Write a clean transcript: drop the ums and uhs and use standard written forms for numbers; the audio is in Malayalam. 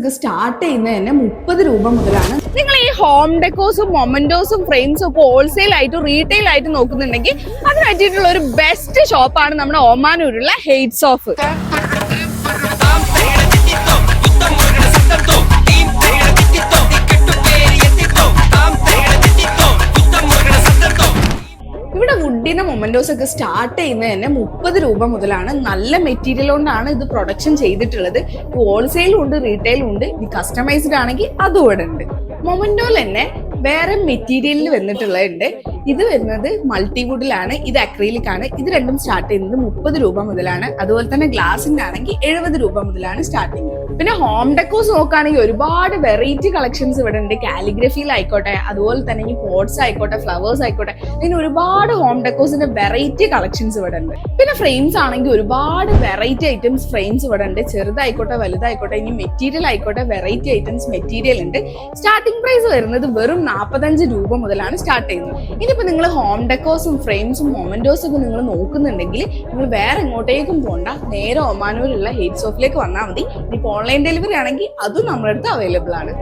ഇത് സ്റ്റാർട്ട് ചെയ്യുന്നത് തന്നെ 30 രൂപ മുതലാണ്. നിങ്ങൾ ഈ ഹോം ഡെക്കോസും മൊമെന്റോസും ഫ്രെയിംസും ഒക്കെ ഹോൾസെയിൽ ആയിട്ടും റീറ്റെയിൽ ആയിട്ട് നോക്കുന്നുണ്ടെങ്കിൽ അതിന് പറ്റിയിട്ടുള്ള ഒരു ബെസ്റ്റ് ഷോപ്പാണ് നമ്മുടെ ഓമാനൂരുള്ള ഹെയ്റ്റ്സ് ഓഫ്. ഇവിടെ വുഡിന്റെ മൊമെന്റോസ് ഒക്കെ സ്റ്റാർട്ട് ചെയ്യുന്നത് തന്നെ 30 രൂപ മുതലാണ്. നല്ല മെറ്റീരിയൽ കൊണ്ടാണ് ഇത് പ്രൊഡക്ഷൻ ചെയ്തിട്ടുള്ളത്. ഹോൾസെയിലും ഉണ്ട്, റീറ്റെയിലും ഉണ്ട്. ഇത് കസ്റ്റമൈസ്ഡ് ആണെങ്കിൽ അതും ഇവിടെ ഉണ്ട്. മൊമെന്റോയിൽ തന്നെ വേറെ മെറ്റീരിയലിൽ വന്നിട്ടുള്ളതുണ്ട്. ഇത് വരുന്നത് മൾട്ടിവുഡിലാണ്, ഇത് അക്രീലിക് ആണ്. ഇത് രണ്ടും സ്റ്റാർട്ട് ചെയ്യുന്നത് 30 രൂപ മുതലാണ്. അതുപോലെ തന്നെ ഗ്ലാസിന്റെ ആണെങ്കിൽ 70 രൂപ മുതലാണ് സ്റ്റാർട്ടിങ്. പിന്നെ ഹോം ഡെക്കോസ് നോക്കുകയാണെങ്കിൽ ഒരുപാട് വെറൈറ്റി കളക്ഷൻസ് ഇവിടെ ഉണ്ട്. കാലിഗ്രഫിയിലായിക്കോട്ടെ, അതുപോലെ തന്നെ ഈ പോട്ട്സ് ആയിക്കോട്ടെ, ഫ്ലവേഴ്സ് ആയിക്കോട്ടെ, ഇങ്ങനെ ഒരുപാട് ഹോം ഡെക്കോസിന്റെ വെറൈറ്റി കളക്ഷൻസ് ഇവിടെ ഉണ്ട്. പിന്നെ ഫ്രെയിംസ് ആണെങ്കിൽ ഒരുപാട് വെറൈറ്റി ഐറ്റംസ് ഫ്രെയിംസ് ഇവിടെ ഉണ്ട്. ചെറുതായിക്കോട്ടെ, വലുതായിക്കോട്ടെ, ഇനി മെറ്റീരിയൽ ആയിക്കോട്ടെ, വെറൈറ്റി ഐറ്റംസ് മെറ്റീരിയൽ ഉണ്ട്. സ്റ്റാർട്ടിംഗ് പ്രൈസ് വരുന്നത് വെറും 45 രൂപ മുതലാണ് സ്റ്റാർട്ട് ചെയ്യുന്നത്. ഇനിയിപ്പോൾ നിങ്ങൾ ഹോം ഡെക്കോസും ഫ്രെയിംസും മൊമെന്റോസും ഒക്കെ നിങ്ങൾ നോക്കുന്നുണ്ടെങ്കിൽ നിങ്ങൾ വേറെ എങ്ങോട്ടേക്കും പോകണ്ട, നേരെ ഒമാനൂരിലുള്ള ഹെയ്റ്റ്സ് ഓഫിലേക്ക് വന്നാൽ മതി. ഇനിയിപ്പോൾ ഓൺലൈൻ ഡെലിവറി ആണെങ്കിൽ അതും നമ്മുടെ അടുത്ത് അവൈലബിൾ ആണ്.